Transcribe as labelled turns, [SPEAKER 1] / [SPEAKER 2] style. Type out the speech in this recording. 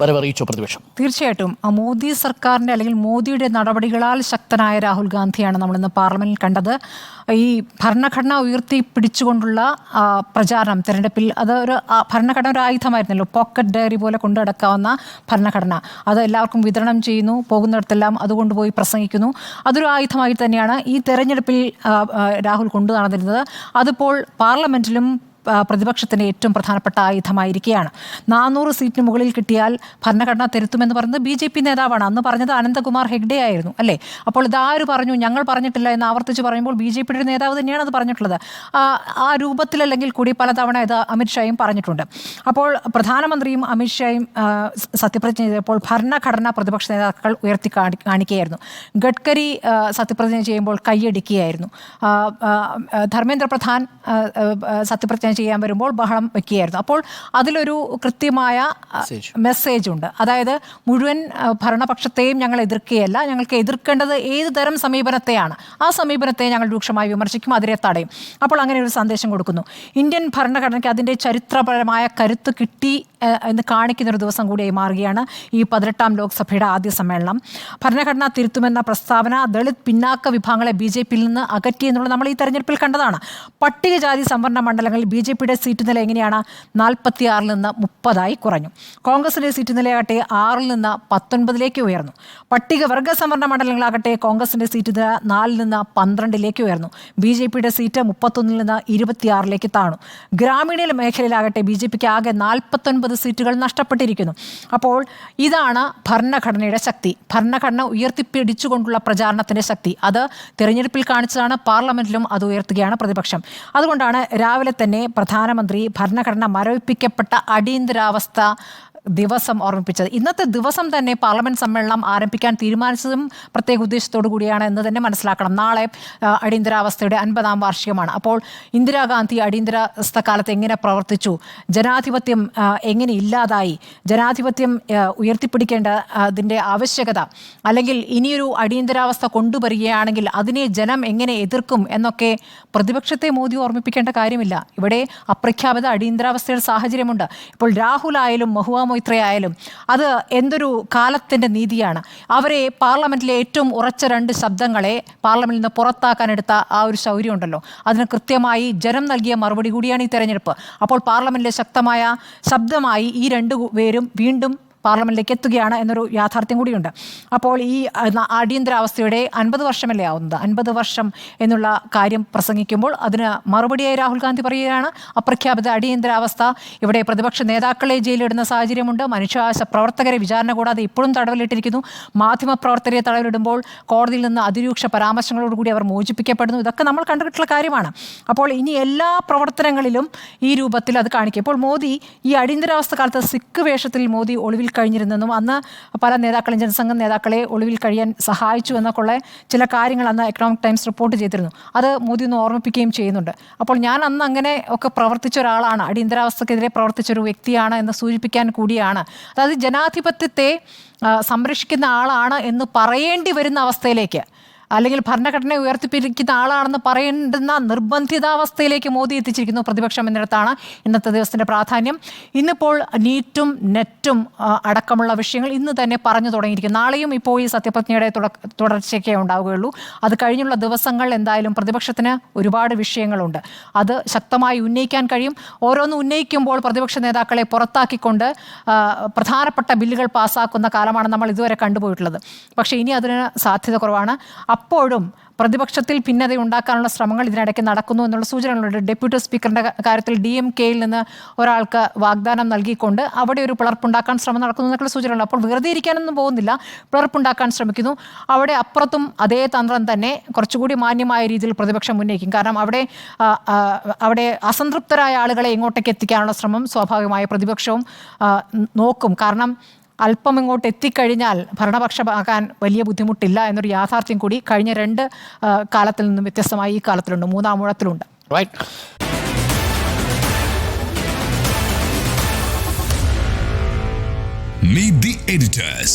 [SPEAKER 1] വരവറിയിച്ചു പ്രതിപക്ഷം.
[SPEAKER 2] തീർച്ചയായിട്ടും മോദി സർക്കാരിൻ്റെ അല്ലെങ്കിൽ മോദിയുടെ നടപടികളാൽ ശക്തനായ രാഹുൽ ഗാന്ധിയാണ് നമ്മളിന്ന് പാർലമെന്റിൽ കണ്ടത്. ഈ ഭരണഘടന ഉയർത്തിപ്പിടിച്ചുകൊണ്ടുള്ള പ്രചാരണം തെരഞ്ഞെടുപ്പിൽ അത് ഭരണഘടന ഒരു ആയുധമായിരുന്നല്ലോ. പോക്കറ്റ് ഡയറി പോലെ കൊണ്ടു നടക്കാവുന്ന ഭരണഘടന അത് എല്ലാവർക്കും വിതരണം ചെയ്യുന്നു, പോകുന്നിടത്തെല്ലാം അതുകൊണ്ടുപോയി പ്രസംഗിക്കുന്നു. അതൊരു ആയുധമായി തന്നെയാണ് ഈ തെരഞ്ഞെടുപ്പിൽ രാഹുൽ കൊണ്ടു നടന്നിരുന്നത്. അതിപ്പോൾ പാർലമെന്റിലും പ്രതിപക്ഷത്തിൻ്റെ ഏറ്റവും പ്രധാനപ്പെട്ട ആയുധമായിരിക്കുകയാണ്. 400 സീറ്റിന് മുകളിൽ കിട്ടിയാൽ ഭരണഘടന തിരുത്തുമെന്ന് പറയുന്നത് BJP നേതാവാണ്. അന്ന് പറഞ്ഞത് അനന്തകുമാർ ഹെഗ്ഡെ ആയിരുന്നു അല്ലേ? അപ്പോൾ ഇതാര് പറഞ്ഞു? ഞങ്ങൾ പറഞ്ഞിട്ടില്ല എന്ന് ആവർത്തിച്ച് പറയുമ്പോൾ BJPയുടെ നേതാവ് തന്നെയാണ് അത് പറഞ്ഞിട്ടുള്ളത്. ആ രൂപത്തിലല്ലെങ്കിൽ കൂടി പലതവണ ഇത് അമിത്ഷായും പറഞ്ഞിട്ടുണ്ട്. അപ്പോൾ പ്രധാനമന്ത്രിയും അമിത്ഷായും സത്യപ്രതിജ്ഞ ചെയ്തപ്പോൾ ഭരണഘടന പ്രതിപക്ഷ നേതാക്കൾ ഉയർത്തി കാണിക്കുകയായിരുന്നു. ഗഡ്കരി സത്യപ്രതിജ്ഞ ചെയ്യുമ്പോൾ കൈയടിക്കുകയായിരുന്നു. ധർമ്മേന്ദ്ര പ്രധാൻ സത്യപ്രതിജ്ഞ ചെയ്യാൻ വരുമ്പോൾ ബഹളം വയ്ക്കുകയായിരുന്നു. അപ്പോൾ അതിലൊരു കൃത്യമായ മെസ്സേജ് ഉണ്ട്. അതായത് മുഴുവൻ ഭരണപക്ഷത്തെയും ഞങ്ങൾ എതിർക്കുകയല്ല, ഞങ്ങൾക്ക് എതിർക്കേണ്ടത് ഏത് തരം സമീപനത്തെയാണ്, ആ സമീപനത്തെ ഞങ്ങൾ രൂക്ഷമായി വിമർശിക്കും, അതിനെ തടയും. അപ്പോൾ അങ്ങനെ ഒരു സന്ദേശം കൊടുക്കുന്നു. ഇന്ത്യൻ ഭരണഘടനയ്ക്ക് അതിൻ്റെ ചരിത്രപരമായ കരുത്ത് കിട്ടി എന്ന് കാണിക്കുന്നൊരു ദിവസം കൂടിയായി മാറുകയാണ് ഈ 18ാം ലോക്സഭയുടെ ആദ്യ സമ്മേളനം. ഭരണഘടന തിരുത്തുമെന്ന പ്രസ്താവന ദളിത് പിന്നാക്ക വിഭാഗങ്ങളെ BJPയിൽ നിന്ന് അകറ്റി എന്നുള്ളത് നമ്മൾ ഈ തെരഞ്ഞെടുപ്പിൽ കണ്ടതാണ്. പട്ടികജാതി സംവരണ മണ്ഡലങ്ങളിൽ BJPയുടെ സീറ്റ് നില എങ്ങനെയാണ് 46-ൽ നിന്ന് 30 കുറഞ്ഞു. കോൺഗ്രസിൻ്റെ സീറ്റ് നിലയാകട്ടെ 6-ൽ നിന്ന് 19 ഉയർന്നു. പട്ടികവർഗ സംവരണ മണ്ഡലങ്ങളാകട്ടെ കോൺഗ്രസിൻ്റെ സീറ്റ് നില 4-ൽ നിന്ന് 12 ഉയർന്നു. BJPയുടെ സീറ്റ് 31-ൽ നിന്ന് 26 താണു. ഗ്രാമീണ മേഖലയിലാകട്ടെ BJPക്ക് ആകെ 49 സീറ്റുകൾ നഷ്ടപ്പെട്ടിരിക്കുന്നു. അപ്പോൾ ഇതാണ് ഭരണഘടനയുടെ ശക്തി, ഭരണഘടന ഉയർത്തിപ്പിടിച്ചുകൊണ്ടുള്ള പ്രചാരണത്തിൻ്റെ ശക്തി. അത് തിരഞ്ഞെടുപ്പിൽ കാണിച്ചതാണ്, പാർലമെന്റിലും അത് ഉയർത്തുകയാണ് പ്രതിപക്ഷം. അതുകൊണ്ടാണ് രാവിലെ തന്നെ പ്രധാനമന്ത്രി ഭരണഘടന മരവിപ്പിക്കപ്പെട്ട അടിയന്തരാവസ്ഥ ദിവസം ഓർമ്മിപ്പിച്ചത്. ഇന്നത്തെ ദിവസം തന്നെ പാർലമെന്റ് സമ്മേളനം ആരംഭിക്കാൻ തീരുമാനിച്ചതും പ്രത്യേക ഉദ്ദേശത്തോടു കൂടിയാണ് എന്ന് തന്നെ മനസ്സിലാക്കണം. നാളെ അടിയന്തരാവസ്ഥയുടെ 50ാം വാർഷികമാണ്. അപ്പോൾ ഇന്ദിരാഗാന്ധി അടിയന്തരാവസ്ഥ കാലത്ത് എങ്ങനെ പ്രവർത്തിച്ചു, ജനാധിപത്യം എങ്ങനെ ഇല്ലാതായി, ജനാധിപത്യം ഉയർത്തിപ്പിടിക്കേണ്ട അതിൻ്റെ ആവശ്യകത, അല്ലെങ്കിൽ ഇനിയൊരു അടിയന്തരാവസ്ഥ കൊണ്ടുവരികയാണെങ്കിൽ അതിനെ ജനം എങ്ങനെ എതിർക്കും എന്നൊക്കെ പ്രതിപക്ഷത്തെ മോദി ഓർമ്മിപ്പിക്കേണ്ട കാര്യമില്ല. ഇവിടെ അപ്രഖ്യാപിത അടിയന്തരാവസ്ഥയുടെ സാഹചര്യമുണ്ട്. ഇപ്പോൾ രാഹുലായാലും മഹുവ മൊയ്ത്രയായാലും അത് എന്തൊരു കാലത്തിൻ്റെ നീതിയാണ്. അവരെ പാർലമെന്റിലെ ഏറ്റവും ഉറച്ച 2 ശബ്ദങ്ങളെ പാർലമെന്റിൽ നിന്ന് പുറത്താക്കാനെടുത്ത ആ ഒരു ശൗര്യം ഉണ്ടല്ലോ, അതിന് കൃത്യമായി ജനം നൽകിയ മറുപടി കൂടിയാണ് ഈ തെരഞ്ഞെടുപ്പ്. അപ്പോൾ പാർലമെന്റിലെ ശക്തമായ ശബ്ദമായി ഈ 2 പേരും വീണ്ടും പാർലമെന്റിലേക്ക് എത്തുകയാണ് എന്നൊരു യാഥാർത്ഥ്യം കൂടിയുണ്ട്. അപ്പോൾ ഈ അടിയന്തരാവസ്ഥയുടെ 50 വർഷമല്ലേ ആവുന്നത്, 50 വർഷം എന്നുള്ള കാര്യം പ്രസംഗിക്കുമ്പോൾ അതിന് മറുപടിയായി രാഹുൽ ഗാന്ധി പറയുകയാണ് അപ്രഖ്യാപിത അടിയന്തരാവസ്ഥ. ഇവിടെ പ്രതിപക്ഷ നേതാക്കളെ ജയിലിടുന്ന സാഹചര്യമുണ്ട്. മനുഷ്യാവകാശ പ്രവർത്തകരെ വിചാരണ കൂടാതെ ഇപ്പോഴും തടവിലിട്ടിരിക്കുന്നു. മാധ്യമപ്രവർത്തകരെ തടവിലിടുമ്പോൾ കോടതിയിൽ നിന്ന് അതിരൂക്ഷ പരാമർശങ്ങളോടുകൂടി അവർ മോചിപ്പിക്കപ്പെടുന്നു. ഇതൊക്കെ നമ്മൾ കണ്ടിട്ടുള്ള കാര്യമാണ്. അപ്പോൾ ഇനി എല്ലാ പ്രവർത്തനങ്ങളിലും ഈ രൂപത്തിൽ അത് കാണിക്കും. ഇപ്പോൾ മോദി ഈ അടിയന്തരാവസ്ഥ കാലത്ത് സിഖ് വേഷത്തിൽ മോദി ഒളിവിൽ കഴിഞ്ഞിരുന്നെന്നും അന്ന് പല നേതാക്കളും ജനസംഘം നേതാക്കളെ ഒളിവിൽ കഴിയാൻ സഹായിച്ചു എന്നൊക്കെയുള്ള ചില കാര്യങ്ങൾ അന്ന് എക്കണോമിക് ടൈംസ് റിപ്പോർട്ട് ചെയ്തിരുന്നു. അത് മോദി ഒന്ന് ഓർമ്മിപ്പിക്കുകയും ചെയ്യുന്നുണ്ട്. അപ്പോൾ ഞാൻ അന്ന് അങ്ങനെ ഒക്കെ പ്രവർത്തിച്ച ഒരാളാണ്, അടിയന്തരാവസ്ഥക്കെതിരെ പ്രവർത്തിച്ചൊരു വ്യക്തിയാണ് എന്ന് സൂചിപ്പിക്കാൻ കൂടിയാണ്. അതായത് ജനാധിപത്യത്തെ സംരക്ഷിക്കുന്ന ആളാണ് എന്ന് പറയേണ്ടി വരുന്ന അവസ്ഥയിലേക്ക്, അല്ലെങ്കിൽ ഭരണഘടനയെ ഉയർത്തിപ്പിടിക്കുന്ന ആളാണെന്ന് പറയേണ്ടുന്ന നിർബന്ധിതാവസ്ഥയിലേക്ക് മോദി എത്തിച്ചിരിക്കുന്നു പ്രതിപക്ഷം എന്നിടത്താണ് ഇന്നത്തെ ദിവസത്തിൻ്റെ പ്രാധാന്യം. ഇന്നിപ്പോൾ നീറ്റും നെറ്റും അടക്കമുള്ള വിഷയങ്ങൾ ഇന്ന് തന്നെ പറഞ്ഞു തുടങ്ങിയിരിക്കും. നാളെയും ഇപ്പോൾ ഈ സത്യപ്രതിജ്ഞയുടെ തുടർച്ചയ്ക്കേ ഉണ്ടാവുകയുള്ളൂ. അത് കഴിഞ്ഞുള്ള ദിവസങ്ങൾ എന്തായാലും പ്രതിപക്ഷത്തിന് ഒരുപാട് വിഷയങ്ങളുണ്ട്. അത് ശക്തമായി ഉന്നയിക്കാൻ കഴിയും. ഓരോന്ന് ഉന്നയിക്കുമ്പോൾ പ്രതിപക്ഷ നേതാക്കളെ പുറത്താക്കിക്കൊണ്ട് പ്രധാനപ്പെട്ട ബില്ലുകൾ പാസ്സാക്കുന്ന കാലമാണ് നമ്മൾ ഇതുവരെ കണ്ടുപോയിട്ടുള്ളത്. പക്ഷേ ഇനി അതിന് സാധ്യത കുറവാണ്. അപ്പോഴും പ്രതിപക്ഷത്തിൽ ഭിന്നത ഉണ്ടാക്കാനുള്ള ശ്രമങ്ങൾ ഇതിനിടയ്ക്ക് നടക്കുന്നു എന്നുള്ള സൂചനകളുണ്ട്. ഡെപ്യൂട്ടി സ്പീക്കറിൻ്റെ കാര്യത്തിൽ DMK-യിൽ നിന്ന് ഒരാൾക്ക് വാഗ്ദാനം നൽകിക്കൊണ്ട് അവിടെ ഒരു പിളർപ്പുണ്ടാക്കാൻ ശ്രമം നടക്കുന്നു എന്നൊക്കെയുള്ള സൂചനകളുണ്ട്. അപ്പോൾ വെറുതെ ഇരിക്കാനൊന്നും പോകുന്നില്ല, പിളർപ്പുണ്ടാക്കാൻ ശ്രമിക്കുന്നു. അവിടെ അപ്പുറത്തും അതേ തന്ത്രം തന്നെ കുറച്ചുകൂടി മാന്യമായ രീതിയിൽ പ്രതിപക്ഷം ഉന്നയിക്കും. കാരണം അവിടെ അസംതൃപ്തരായ ആളുകളെ ഇങ്ങോട്ടേക്ക് എത്തിക്കാനുള്ള ശ്രമം സ്വാഭാവികമായ പ്രതിപക്ഷവും നോക്കും. കാരണം അല്പം ഇങ്ങോട്ട് എത്തിക്കഴിഞ്ഞാൽ ഭരണപക്ഷമാകാൻ വലിയ ബുദ്ധിമുട്ടില്ല എന്നൊരു യാഥാർത്ഥ്യം കൂടി കഴിഞ്ഞ 2 കാലത്തിൽ നിന്നും വ്യത്യസ്തമായി ഈ കാലത്തിലുണ്ട്, 3-ാം ഊഴത്തിലുണ്ട്.
[SPEAKER 3] Meet the editors.